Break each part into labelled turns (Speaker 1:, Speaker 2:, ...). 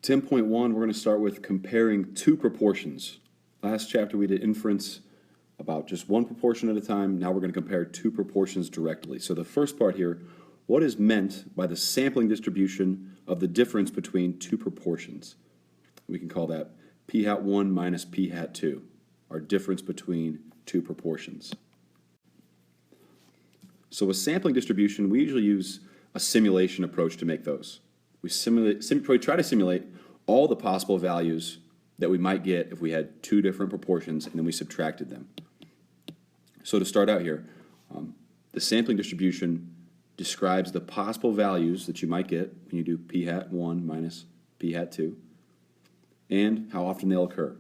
Speaker 1: 10.1, we're going to start with comparing two proportions. Last chapter we did inference about just one proportion at a time. Now we're going to compare two proportions directly. So the first part here, what is meant by the sampling distribution of the difference between two proportions? We can call that p hat 1 minus p hat 2, our difference between two proportions. So a sampling distribution, we usually use a simulation approach to make those. We try to simulate all the possible values that we might get if we had two different proportions and then we subtracted them. So to start out here, the sampling distribution describes the possible values that you might get when you do p hat 1 minus p hat 2 and how often they'll occur.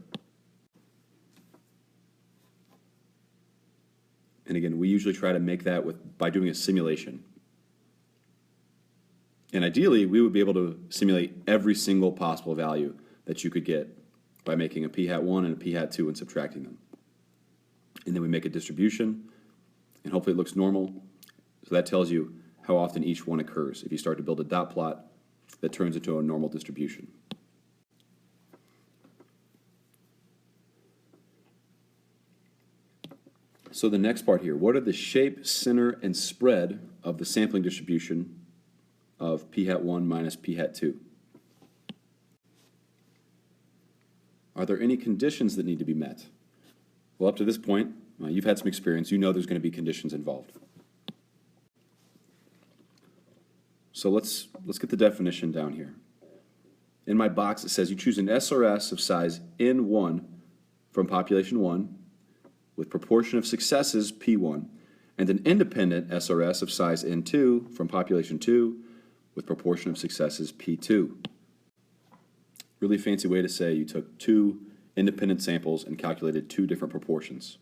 Speaker 1: And again, we usually try to make that by doing a simulation. And ideally, we would be able to simulate every single possible value that you could get by making a p hat 1 and a p hat 2 and subtracting them. And then we make a distribution, and hopefully it looks normal. So that tells you how often each one occurs. If you start to build a dot plot, that turns into a normal distribution. So the next part here, what are the shape, center, and spread of the sampling distribution of p hat 1 minus p hat 2? Are there any conditions that need to be met? Well, up to this point, you've had some experience. You know there's going to be conditions involved. So let's get the definition down here. In my box, it says you choose an SRS of size N1 from population 1 with proportion of successes P1 and an independent SRS of size N2 from population 2 with proportion of successes P2. Really fancy way to say you took two independent samples and calculated two different proportions.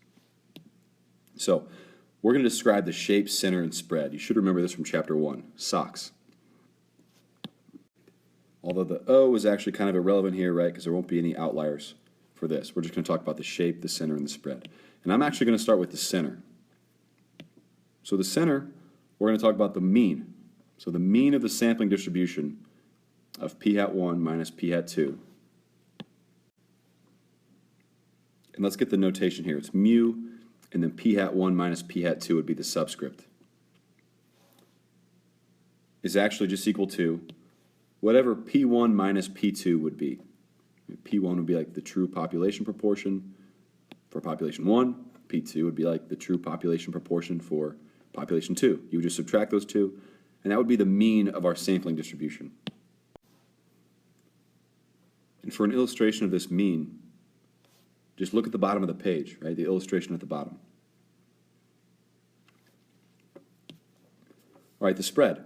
Speaker 1: So we're going to describe the shape, center, and spread. You should remember this from chapter 1, SOX. Although the O is actually kind of irrelevant here, right, because there won't be any outliers for this. We're just going to talk about the shape, the center, and the spread. And I'm actually going to start with the center. So the center, we're going to talk about the mean. So the mean of the sampling distribution of p hat 1 minus p hat 2. And let's get the notation here. It's mu, and then p hat 1 minus p hat 2 would be the subscript. Is actually just equal to whatever p1 minus p2 would be. P1 would be like the true population proportion for population 1. P2 would be like the true population proportion for population 2. You would just subtract those two, and that would be the mean of our sampling distribution. And for an illustration of this mean, just look at the bottom of the page, right? The illustration at the bottom. All right, the spread.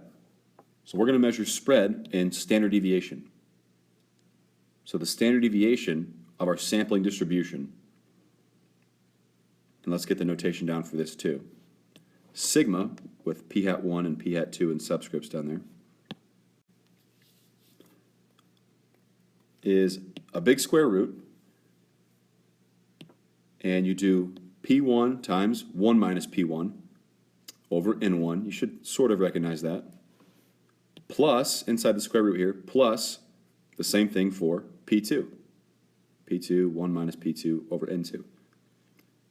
Speaker 1: So we're going to measure spread in standard deviation. So the standard deviation of our sampling distribution, and let's get the notation down for this too. Sigma, with p hat 1 and p hat 2 and subscripts down there, is a big square root, and you do p1 times 1 minus p1 over n1. You should sort of recognize that. Plus, inside the square root here, plus the same thing for p2. p2, 1 minus p2 over n2.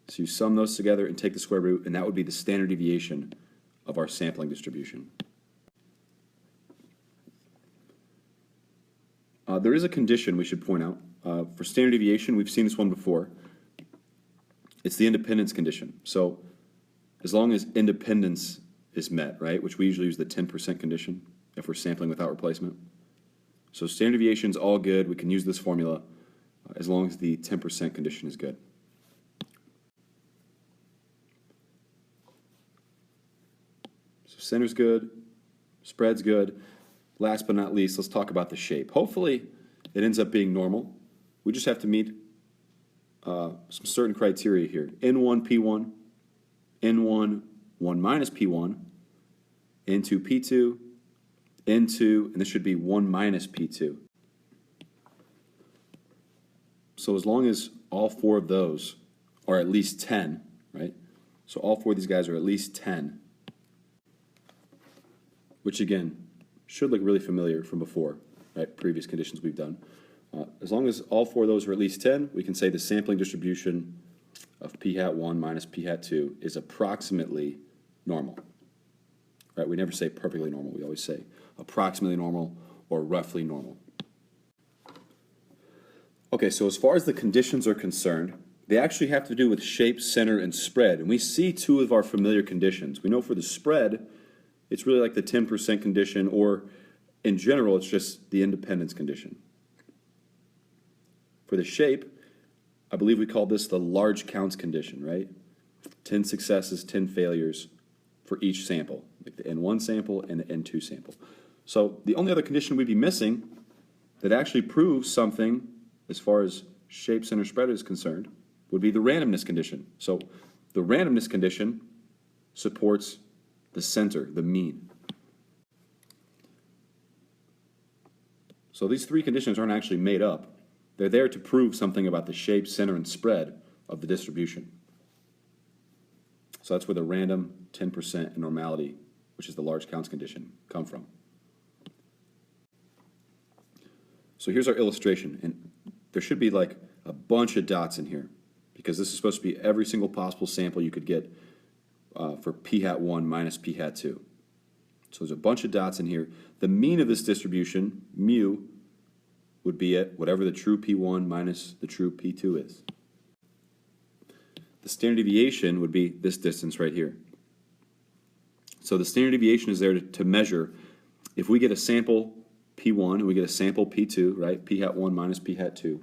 Speaker 1: So you sum those together and take the square root, and that would be the standard deviation of our sampling distribution. There is a condition we should point out. For standard deviation, we've seen this one before. It's the independence condition. So as long as independence is met, right, which we usually use the 10% condition if we're sampling without replacement. So standard deviation is all good. We can use this formula as long as the 10% condition is good. So center's good, spread's good. Last but not least, let's talk about the shape. Hopefully it ends up being normal. We just have to meet some certain criteria here. N1, P1, N1, 1 minus P1, N2, P2, N2, and this should be 1 minus P2. So as long as all four of those are at least 10, right? So all four of these guys are at least 10, which again, should look really familiar from before. right, previous conditions we've done. As long as all four of those are at least 10, we can say the sampling distribution of p hat 1 minus p hat 2 is approximately normal. Right? We never say perfectly normal. We always say approximately normal or roughly normal. Okay, so as far as the conditions are concerned, they actually have to do with shape, center, and spread. And we see two of our familiar conditions. We know for the spread, it's really like the 10% condition, or in general, it's just the independence condition. For the shape, I believe we call this the large counts condition, right? 10 successes, 10 failures for each sample, like the N1 sample and the N2 sample. So the only other condition we'd be missing that actually proves something as far as shape, center, spread is concerned would be the randomness condition. So the randomness condition supports the center, the mean. So these three conditions aren't actually made up. They're there to prove something about the shape, center, and spread of the distribution. So that's where the random, 10%, and normality, which is the large counts condition, come from. So here's our illustration, and there should be like a bunch of dots in here, because this is supposed to be every single possible sample you could get for p hat 1 minus p hat 2. So there's a bunch of dots in here. The mean of this distribution, mu, would be at whatever the true P1 minus the true P2 is. The standard deviation would be this distance right here. So the standard deviation is there to measure if we get a sample P1 and we get a sample P2, right, P hat 1 minus P hat 2,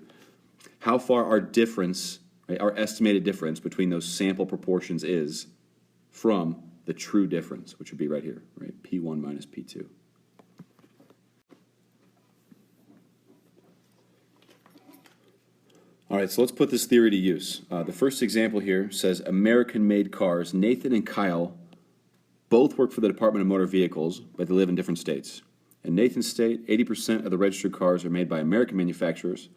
Speaker 1: how far our difference, right, our estimated difference between those sample proportions is from the true difference, which would be right here, right, P1 minus P2. All right, so let's put this theory to use. The first example here says American-made cars. Nathan and Kyle both work for the Department of Motor Vehicles, but they live in different states. In Nathan's state, 80% of the registered cars are made by American manufacturers.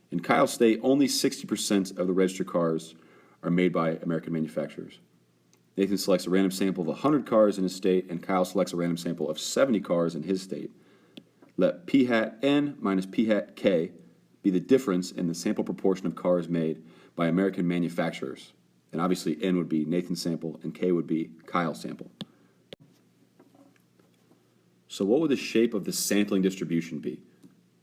Speaker 1: In Kyle's state, only 60% of the registered cars are made by American manufacturers. Nathan selects a random sample of 100 cars in his state, and Kyle selects a random sample of 70 cars in his state. Let P hat N minus P hat K be the difference in the sample proportion of cars made by American manufacturers. And obviously N would be Nathan's sample and K would be Kyle's sample. So what would the shape of the sampling distribution be?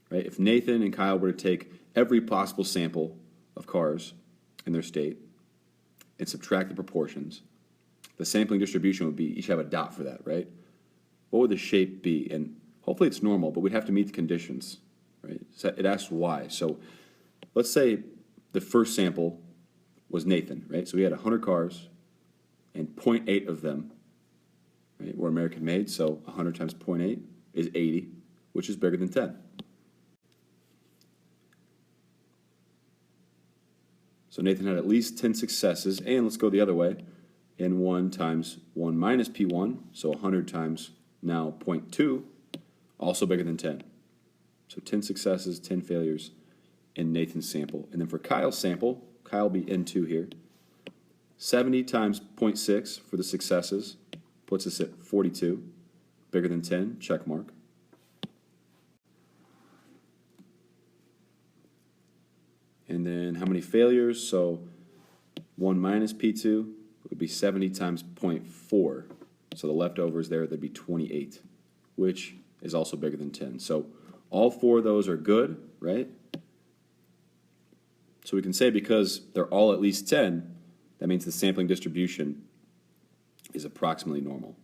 Speaker 1: Right? If Nathan and Kyle were to take every possible sample of cars in their state and subtract the proportions, the sampling distribution would be, each have a dot for that, right? What would the shape be? And hopefully it's normal, but we'd have to meet the conditions. Right? So it asks why. So let's say the first sample was Nathan, right? So we had 100 cars, and 0.8 of them, right, were American made. So 100 times 0.8 is 80, which is bigger than 10. So Nathan had at least 10 successes, and let's go the other way. N1 times 1 minus P1, so 100 times now 0.2, also bigger than 10. So 10 successes, 10 failures in Nathan's sample. And then for Kyle's sample, Kyle will be N2 here. 70 times 0.6 for the successes puts us at 42. Bigger than 10, check mark. And then how many failures? So 1 minus P2 would be 70 times 0.4. So the leftovers there, that'd be 28, which is also bigger than 10. So all four of those are good, right? So we can say because they're all at least 10, that means the sampling distribution is approximately normal.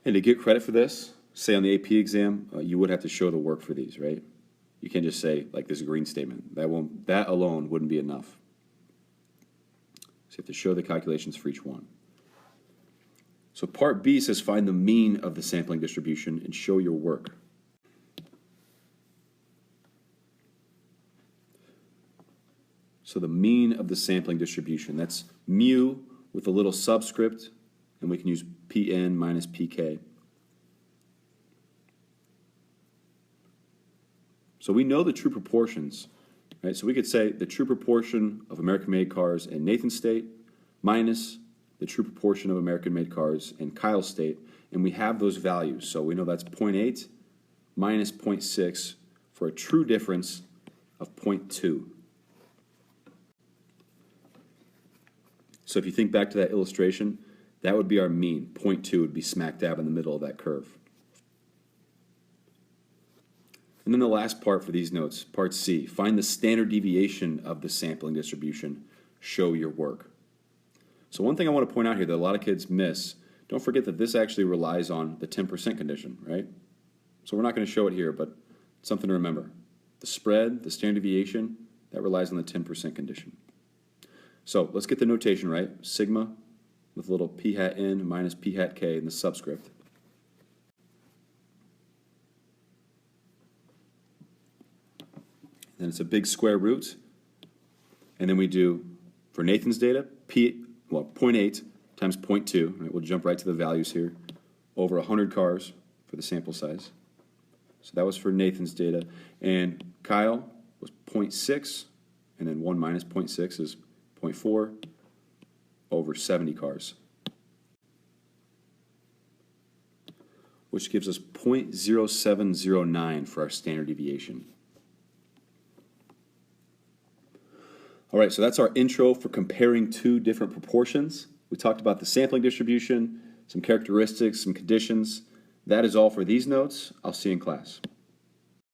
Speaker 1: And to get credit for this, say on the AP exam, you would have to show the work for these, right? You can't just say, like, this green statement. That alone wouldn't be enough. So you have to show the calculations for each one. So part B says find the mean of the sampling distribution and show your work. So the mean of the sampling distribution, that's mu with a little subscript, and we can use Pn minus Pk. So we know the true proportions, right? So we could say the true proportion of American-made cars in Nathan's state minus the true proportion of American-made cars in Kyle's state, and we have those values. So we know that's 0.8 minus 0.6 for a true difference of 0.2. So if you think back to that illustration, that would be our mean. 0.2 would be smack dab in the middle of that curve. And then the last part for these notes, part C, find the standard deviation of the sampling distribution. Show your work. So one thing I want to point out here that a lot of kids miss, don't forget that this actually relies on the 10% condition, right? So we're not going to show it here, but something to remember. The spread, the standard deviation, that relies on the 10% condition. So let's get the notation right. Sigma with a little p hat n minus p hat k in the subscript. Then it's a big square root. And then we do, for Nathan's data, 0.8 times 0.2. Right, we'll jump right to the values here. Over 100 cars for the sample size. So that was for Nathan's data. And Kyle was 0.6, and then 1 minus 0.6 is 0.4 over 70 cars, which gives us 0.0709 for our standard deviation. All right, so that's our intro for comparing two different proportions. We talked about the sampling distribution, some characteristics, some conditions. That is all for these notes. I'll see you in class.